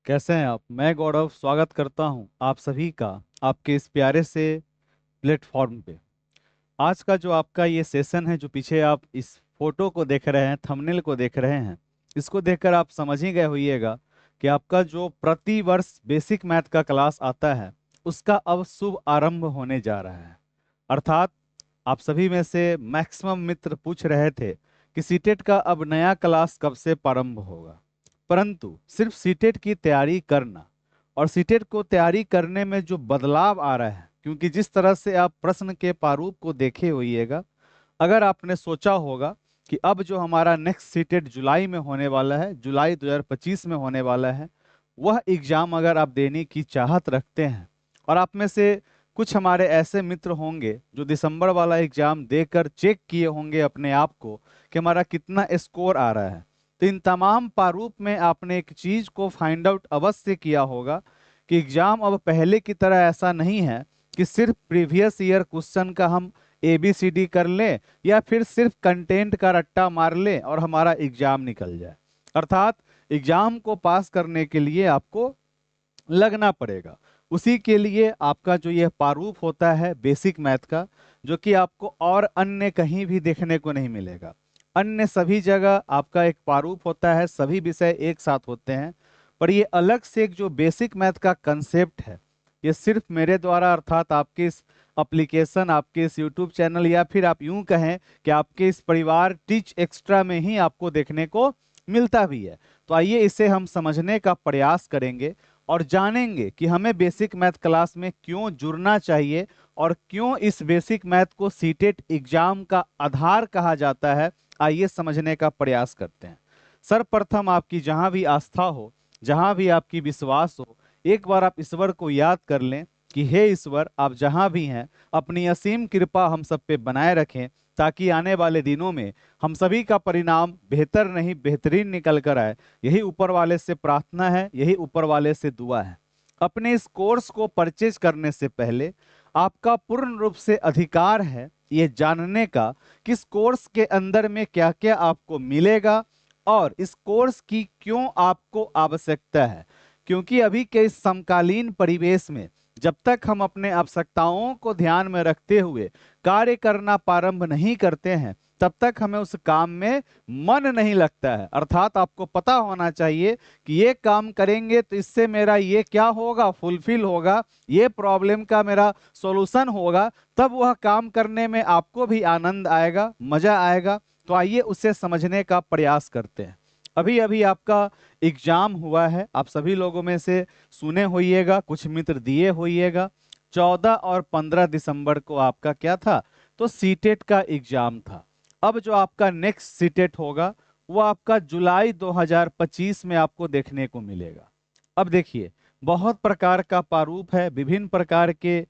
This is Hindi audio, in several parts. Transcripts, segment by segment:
कैसे हैं आप। मैं गौरव स्वागत करता हूं आप सभी का आपके इस प्यारे से प्लेटफॉर्म पे। आज का जो आपका ये सेशन है, जो पीछे आप इस फोटो को देख रहे हैं, थंबनेल को देख रहे हैं, इसको देखकर आप समझ ही गए होइएगा कि आपका जो प्रति वर्ष बेसिक मैथ का क्लास आता है उसका अब शुभ आरंभ होने जा रहा है। अर्थात आप सभी में से मैक्सिमम मित्र पूछ रहे थे कि सीटेट का अब नया क्लास कब से प्रारंभ होगा। परंतु सिर्फ सीटेट की तैयारी करना और सीटेट को तैयारी करने में जो बदलाव आ रहा है, क्योंकि जिस तरह से आप प्रश्न के प्रारूप को देखे होइएगा, अगर आपने सोचा होगा कि अब जो हमारा नेक्स्ट सीटेट जुलाई में होने वाला है, जुलाई 2025 में होने वाला है, वह एग्जाम अगर आप देने की चाहत रखते हैं और आप में से कुछ हमारे ऐसे मित्र होंगे जो दिसंबर वाला एग्जाम देकर चेक किए होंगे अपने आप को कि हमारा कितना स्कोर आ रहा है, तो इन तमाम प्रारूप में आपने एक चीज को फाइंड आउट अवश्य किया होगा कि एग्जाम अब पहले की तरह ऐसा नहीं है कि सिर्फ प्रीवियस ईयर क्वेश्चन का हम ABCD कर लें या फिर सिर्फ कंटेंट का रट्टा मार लें और हमारा एग्जाम निकल जाए। अर्थात एग्जाम को पास करने के लिए आपको लगना पड़ेगा। उसी के लिए आपका जो यह प्रारूप होता है बेसिक मैथ का, जो कि आपको और अन्य कहीं भी देखने को नहीं मिलेगा। अन्य सभी जगह आपका एक प्रारूप होता है, सभी विषय एक साथ होते हैं, पर ये अलग से एक जो बेसिक मैथ का कंसेप्ट है, ये सिर्फ मेरे द्वारा, अर्थात आपके इस एप्लीकेशन, आपके इस यूट्यूब चैनल, या फिर आप यूं कहें कि आपके इस परिवार टीच एक्स्ट्रा में ही आपको देखने को मिलता भी है। तो आइए इसे हम समझने का प्रयास करेंगे और जानेंगे कि हमें बेसिक मैथ क्लास में क्यों जुड़ना चाहिए और क्यों इस बेसिक मैथ को सीटेट एग्जाम का आधार कहा जाता है। आइए समझने का प्रयास करते हैं। सर्वप्रथम आपकी जहां भी आस्था हो, जहां भी आपकी विश्वास हो, एक बार आप ईश्वर को याद कर लें कि हे ईश्वर, आप जहां भी हैं अपनी असीम कृपा हम सब पे बनाए रखें, ताकि आने वाले दिनों में हम सभी का परिणाम बेहतर नहीं बेहतरीन निकल कर आए। यही ऊपर वाले से प्रार्थना है, यही ऊपर वाले से दुआ है। अपने इस कोर्स को परचेज करने से पहले आपका पूर्ण रूप से अधिकार है ये जानने का कि इस कोर्स के अंदर में क्या क्या आपको मिलेगा और इस कोर्स की क्यों आपको आवश्यकता है। क्योंकि अभी के इस समकालीन परिवेश में जब तक हम अपने आवश्यकताओं को ध्यान में रखते हुए कार्य करना प्रारंभ नहीं करते हैं, तब तक हमें उस काम में मन नहीं लगता है। अर्थात आपको पता होना चाहिए कि ये काम करेंगे तो इससे मेरा ये क्या होगा, फुलफिल होगा, ये प्रॉब्लम का मेरा सॉल्यूशन होगा, तब वह काम करने में आपको भी आनंद आएगा, मजा आएगा। तो आइए उसे समझने का प्रयास करते हैं। अभी अभी आपका एग्जाम हुआ है, आप सभी लोगों में से सुने होइएगा, कुछ मित्र दिए होइएगा। 14 और 15 दिसंबर को आपका क्या था, तो सीटेट का एग्जाम था। अब जो आपका नेक्स्ट सीटेट होगा वो आपका जुलाई 2025 में आपको देखने को मिलेगा। अब देखिए, बहुत प्रकार का प्रारूप है, विभिन्न प्रकार के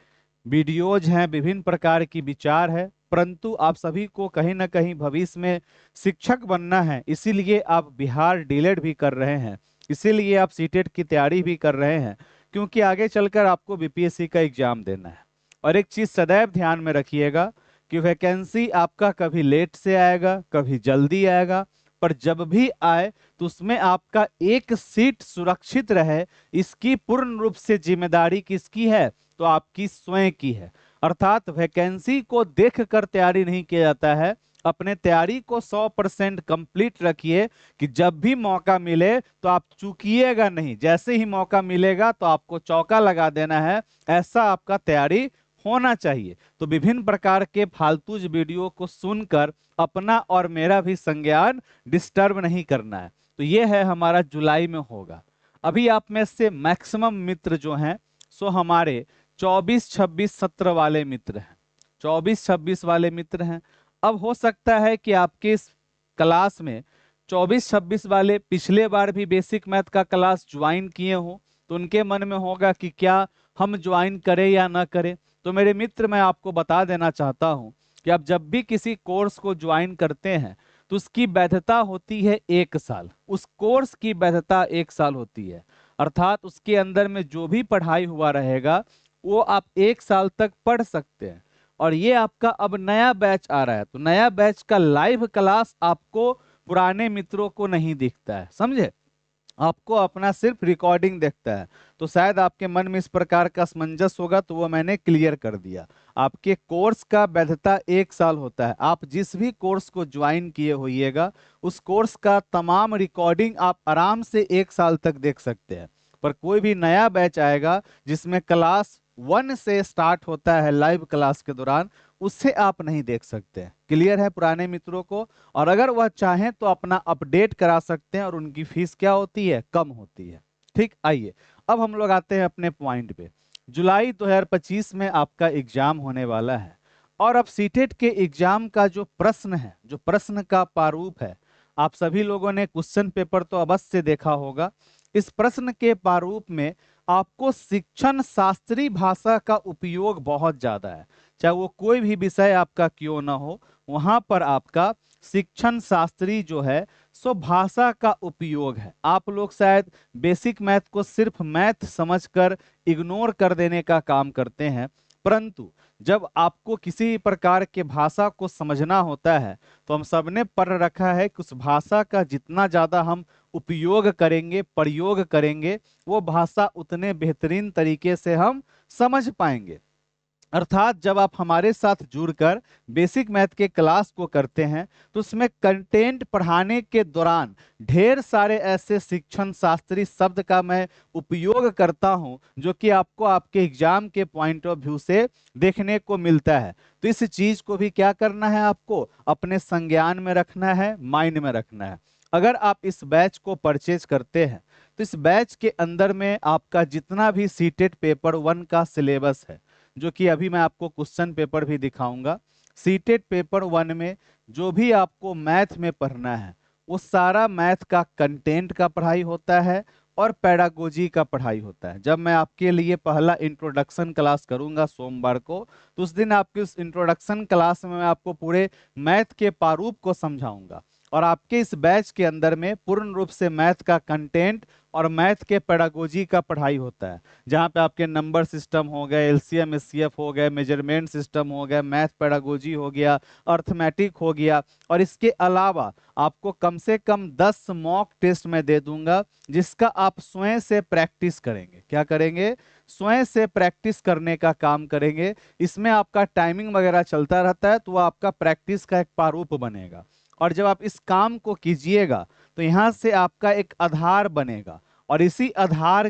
वीडियोज हैं, विभिन्न प्रकार की विचार है, परंतु आप सभी को कहीं ना कहीं भविष्य में शिक्षक बनना है, इसीलिए आप बिहार डीलेड भी कर रहे हैं, इसीलिए आप सीटेट की तैयारी भी कर रहे हैं, क्योंकि आगे चलकर आपको BPSC का एग्जाम देना है। और एक चीज सदैव ध्यान में रखिएगा कि वैकेंसी आपका कभी लेट से आएगा, कभी जल्दी आएगा, पर जब भी आए तो उसमें आपका एक सीट सुरक्षित रहे, इसकी पूर्ण रूप से जिम्मेदारी किसकी है, तो आपकी स्वयं की है। अर्थात वैकेंसी को देखकर तैयारी नहीं किया जाता है, अपने तैयारी को 100% कंप्लीट रखिए कि जब भी मौका मिले तो आप चूकिएगा नहीं, जैसे ही मौका मिलेगा तो आपको चौका लगा देना है, ऐसा आपका तैयारी होना चाहिए। तो विभिन्न प्रकार के फालतूज वीडियो को सुनकर अपना और मेरा भी संज्ञान डिस्टर्ब नहीं करना है। तो ये है हमारा जुलाई में होगा। अभी आप में से मैक्सिमम मित्र जो हैं सो हमारे 24 26 17 वाले मित्र हैं, 24 26 वाले मित्र हैं। अब हो सकता है कि आपके इस क्लास में 24 26 वाले पिछले बार भी बेसिक मैथ का क्लास ज्वाइन किए हो, तो उनके मन में होगा कि क्या हम ज्वाइन करें या ना करें। तो मेरे मित्र, मैं आपको बता देना चाहता हूं कि आप जब भी किसी कोर्स को ज्वाइन करते हैं तो उसकी वैधता होती है 1 साल, उस कोर्स की वैधता 1 साल होती है। अर्थात उसके अंदर में जो भी पढ़ाई हुआ रहेगा वो आप 1 साल तक पढ़ सकते हैं। और ये आपका अब नया बैच आ रहा है, तो नया बैच का लाइव क्लास आपको पुराने मित्रों को नहीं दिखता है, समझे। आपको अपना सिर्फ रिकॉर्डिंग देखता है। तो शायद आपके मन में इस प्रकार का असमंजस होगा, तो वो मैंने क्लियर कर दिया। आपके कोर्स का वैधता 1 साल होता है। आप जिस भी कोर्स को ज्वाइन किए होइएगा, उस कोर्स का तमाम रिकॉर्डिंग आप आराम से 1 साल तक देख सकते हैं। पर कोई भी नया बैच आएगा जिसमें क्लास 1 से स्टार्ट होता है लाइव क्लास के दौरान, उससे आप नहीं देख सकते हैं। क्लियर है पुराने मित्रों को? और अगर वह चाहें तो अपना अपडेट करा सकते हैं, और उनकी फीस क्या होती है? कम होती है। ठीक, आइए अब हम लोग आते हैं अपने पॉइंट पे। जुलाई 2025 में आपका एग्जाम होने वाला है, और अब सीटेट के एग्जाम का जो प्रश्न है, जो प्रश्न का प्रारूप है, आप सभी लोगों ने क्वेश्चन पेपर तो अवश्य देखा होगा। इस प्रश्न के प्रारूप में आपको शिक्षण शास्त्री भाषा का उपयोग बहुत ज्यादा है। चाहे वो कोई भी विषय आपका क्यों ना हो, वहां पर आपका शिक्षण शास्त्री जो है सो भाषा का उपयोग है। आप लोग शायद बेसिक मैथ को सिर्फ मैथ समझकर इग्नोर कर देने का काम करते हैं, परंतु जब आपको किसी प्रकार के भाषा को समझना होता है, तो हम सबने पढ़ रखा है कि उस भाषा का जितना ज्यादा हम उपयोग करेंगे, प्रयोग करेंगे, वो भाषा उतने बेहतरीन तरीके से हम समझ पाएंगे। अर्थात जब आप हमारे साथ जुड़कर बेसिक मैथ के क्लास को करते हैं, तो उसमें कंटेंट पढ़ाने के दौरान ढेर सारे ऐसे शिक्षण शास्त्री शब्द का मैं उपयोग करता हूं, जो कि आपको आपके एग्जाम के पॉइंट ऑफ व्यू से देखने को मिलता है। तो इस चीज को भी क्या करना है? आपको अपने संज्ञान में रखना है, माइंड में रखना है। अगर आप इस बैच को परचेज करते हैं, तो इस बैच के अंदर में आपका जितना भी सीटेट पेपर 1 का सिलेबस है, जो कि अभी मैं आपको क्वेश्चन पेपर भी दिखाऊंगा, सीटेट पेपर 1 में जो भी आपको मैथ में पढ़ना है, वो सारा मैथ का कंटेंट का पढ़ाई होता है और पेडागोजी का पढ़ाई होता है। जब मैं आपके लिए पहला इंट्रोडक्शन क्लास करूंगा सोमवार को, तो उस दिन आपकी उस इंट्रोडक्शन क्लास में मैं आपको पूरे मैथ के प्रारूप को समझाऊंगा। और आपके इस बैच के अंदर में पूर्ण रूप से मैथ का कंटेंट और मैथ के पेडागोजी का पढ़ाई होता है, जहाँ पे आपके नंबर सिस्टम हो गए, एलसीएम एचसीएफ हो गए, मेजरमेंट सिस्टम हो गया, मैथ पेडागोजी हो गया, अर्थमेटिक हो गया। और इसके अलावा आपको कम से कम 10 मॉक टेस्ट मैं दे दूंगा, जिसका आप स्वयं से प्रैक्टिस करेंगे। क्या करेंगे? स्वयं से प्रैक्टिस करने का काम करेंगे। इसमें आपका टाइमिंग वगैरह चलता रहता है, तो वो आपका प्रैक्टिस का एक प्रारूप बनेगा। और जब आप इस काम को कीजिएगा, तो यहां से आपका एक आधार बनेगा, और इसी आधार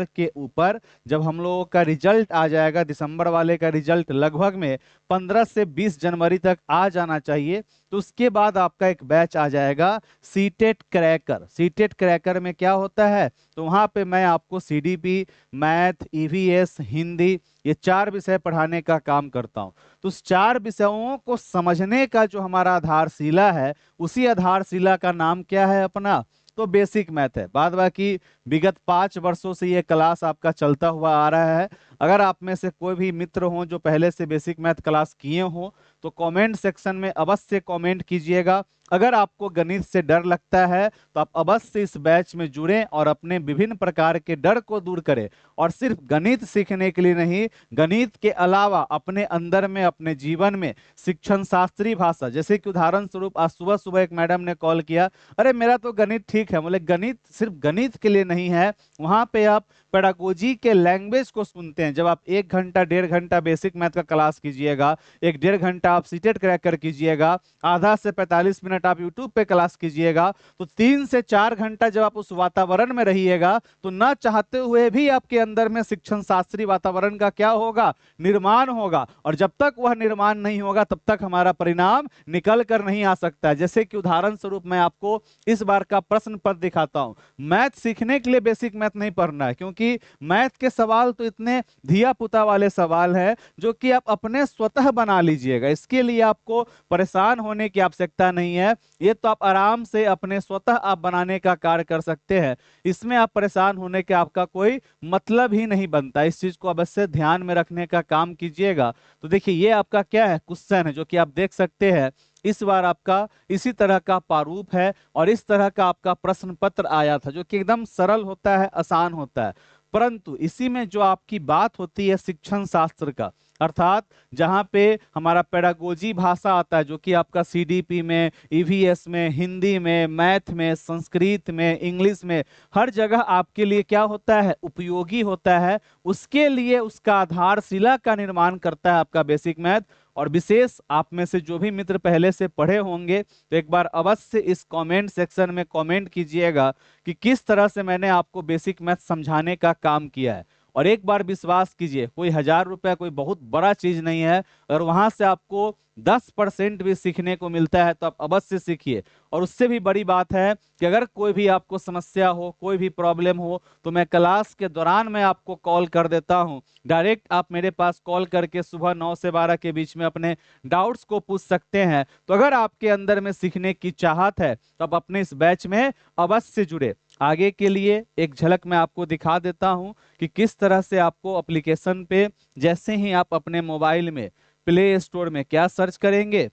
के ऊपर जब हम लोगों का रिजल्ट आ जाएगा, दिसंबर वाले का रिजल्ट लगभग में 15 से 20 जनवरी तक आ जाना चाहिए, तो उसके बाद आपका एक बैच आ जाएगा सीटेट क्रैकर। सीटेट क्रैकर में क्या होता है? तो वहां पे मैं आपको सीडीपी, मैथ, ईवीएस, हिंदी, ये 4 विषय पढ़ाने का काम करता हूं। तो उस 4 विषयों को समझने का जो हमारा आधारशिला है, उसी आधारशिला का नाम क्या है अपना? तो बेसिक मैथ है। बाद बाकी विगत 5 वर्षों से ये क्लास आपका चलता हुआ आ रहा है। अगर आप में से कोई भी मित्र हो जो पहले से बेसिक मैथ क्लास किए हो, तो कमेंट सेक्शन में अवश्य कमेंट कीजिएगा। अगर आपको गणित से डर लगता है, तो आप अवश्य इस बैच में जुड़ें और अपने विभिन्न प्रकार के डर को दूर करें। और सिर्फ गणित सीखने के लिए नहीं, गणित के अलावा अपने अंदर में, अपने जीवन में शिक्षण शास्त्री भाषा, जैसे कि उदाहरण स्वरूप आज सुबह सुबह एक मैडम ने कॉल किया, अरे मेरा तो गणित ठीक है। बोले गणित सिर्फ गणित के लिए नहीं है, वहां पे आप पेडागोजी के लैंग्वेज को सुनते हैं। जब आप 1 घंटा 1.5 घंटा बेसिक मैथ का क्लास कीजिएगा, 1-1.5 घंटा आप सीटेट क्रैकर कीजिएगा, आधा से 45 मिनट आप यूट्यूब पे क्लास कीजिएगा, तो 3 से 4 घंटा जब आप उस वातावरण में रहिएगा, तो ना चाहते हुए भी आपके अंदर में शिक्षण शास्त्री वातावरण का क्या होगा? निर्माण होगा। और जब तक वह निर्माण नहीं होगा, तब तक हमारा परिणाम निकल कर नहीं आ सकता है। जैसे कि उदाहरण स्वरूप मैं आपको इस बार का प्रश्न पत्र दिखाता हूं। मैथ सीखने के लिए बेसिक मैथ नहीं पढ़ना है, क्योंकि मैथ के सवाल तो इतने धिया पुता वाले सवाल है, जो कि आप अपने स्वतः बना लीजिएगा। इसके लिए आपको परेशान होने की आवश्यकता नहीं है। ये तो आप आराम से अपने स्वतः आप बनाने का कार्य कर सकते हैं। इसमें आप परेशान होने के आपका कोई मतलब ही नहीं बनता। इस चीज को अवश्य ध्यान में रखने का काम कीजिएगा। तो देखिए, ये आपका क्या है? क्वेश्चन है, जो कि आप देख सकते हैं। इस बार आपका इसी तरह का प्रारूप है, और इस तरह का आपका प्रश्न पत्र आया था, जो कि एकदम सरल होता है, आसान होता है। परंतु इसी में जो आपकी बात होती है शिक्षण शास्त्र का, अर्थात जहाँ पे हमारा पेडागोजी भाषा आता है, जो कि आपका सीडीपी में, ईवीएस में, हिंदी में, मैथ में, संस्कृत में, इंग्लिश में, हर जगह आपके लिए क्या होता है, उपयोगी होता है। उसके लिए उसका आधारशिला का निर्माण करता है आपका बेसिक मैथ। और विशेष आप में से जो भी मित्र पहले से पढ़े होंगे तो एक बार अवश्य इस कमेंट सेक्शन में कमेंट कीजिएगा कि किस तरह से मैंने आपको बेसिक मैथ समझाने का काम किया है। और एक बार विश्वास कीजिए, कोई 1000 रुपया कोई बहुत बड़ा चीज नहीं है। अगर वहां से आपको 10% भी सीखने को मिलता है तो आप अवश्य सीखिए। और उससे भी बड़ी बात है कि अगर कोई भी आपको समस्या हो, कोई भी प्रॉब्लम हो, तो मैं क्लास के दौरान मैं आपको कॉल कर देता हूं। डायरेक्ट आप मेरे पास कॉल करके सुबह 9 से 12 के बीच में अपने डाउट्स को पूछ सकते हैं। तो अगर आपके अंदर में सीखने की चाहत है तो आप अपने इस बैच में अवश्य जुड़े। आगे के लिए एक झलक मैं आपको दिखा देता हूं कि किस तरह से आपको एप्लीकेशन पे, जैसे ही आप अपने मोबाइल में प्ले स्टोर में क्या सर्च करेंगे,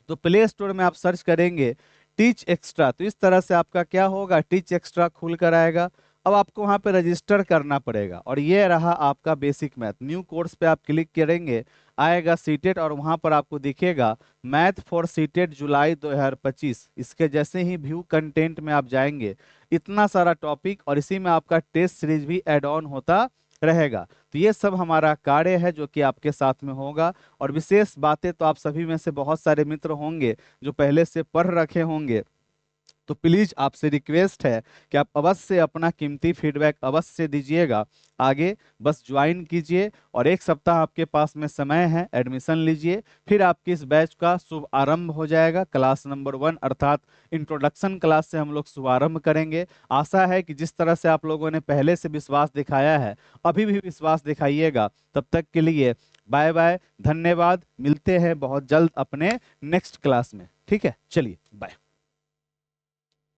तो प्ले स्टोर में आप सर्च करेंगे टीच एक्स्ट्रा, तो इस तरह से आपका क्या होगा, टीच एक्स्ट्रा खुल कर आएगा। अब आपको वहां पे रजिस्टर करना पड़ेगा और ये रहा आपका बेसिक मैथ। न्यू कोर्स पे आप क्लिक करेंगे, आएगा सीटेट और वहां पर आपको दिखेगा मैथ फॉर सीटेट जुलाई 2025। इसके जैसे ही व्यू कंटेंट में आप जाएंगे, इतना सारा टॉपिक और इसी में आपका टेस्ट सीरीज भी ऐड ऑन होता रहेगा। तो ये सब हमारा कार्य है जो कि आपके साथ में होगा। और विशेष बातें तो आप सभी में से बहुत सारे मित्र होंगे जो पहले से पढ़ रखे होंगे, तो प्लीज आपसे रिक्वेस्ट है कि आप अवश्य अपना कीमती फीडबैक अवश्य दीजिएगा। आगे बस ज्वाइन कीजिए और एक सप्ताह आपके पास में समय है, एडमिशन लीजिए, फिर आपकी इस बैच का शुभ आरंभ हो जाएगा। क्लास नंबर 1 अर्थात इंट्रोडक्शन क्लास से हम लोग शुभारंभ करेंगे। आशा है कि जिस तरह से आप लोगों ने पहले से विश्वास दिखाया है, अभी भी विश्वास दिखाइएगा। तब तक के लिए बाय बाय, धन्यवाद। मिलते हैं बहुत जल्द अपने नेक्स्ट क्लास में। ठीक है, चलिए बाय।